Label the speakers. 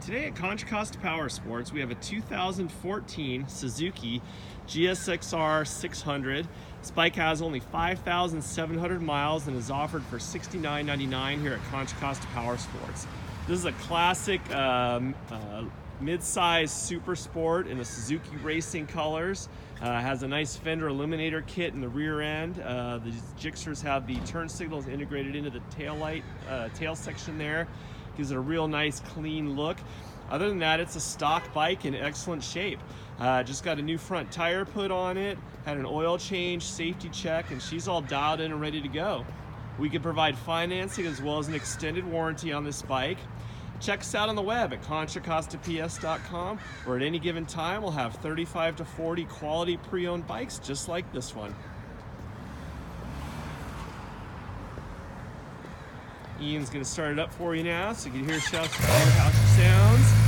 Speaker 1: Today at Contra Costa Powersports, we have a 2014 Suzuki GSX-R600. This bike has only 5,700 miles and is offered for $69.99 here at Contra Costa Powersports. This is a classic mid-size super sport in the Suzuki racing colors. Has a nice fender illuminator kit in the rear end. The Gixxers have the turn signals integrated into the tail section there. Gives it a real nice clean look. Other than that, it's a stock bike in excellent shape. Just got a new front tire put on it, had an oil change, safety check, and she's all dialed in and ready to go. We can provide financing as well as an extended warranty on this bike. Check us out on the web at contracostaps.com, or at any given time we'll have 35 to 40 quality pre-owned bikes just like this one. Ian's going to start it up for you now so you can hear how she sounds.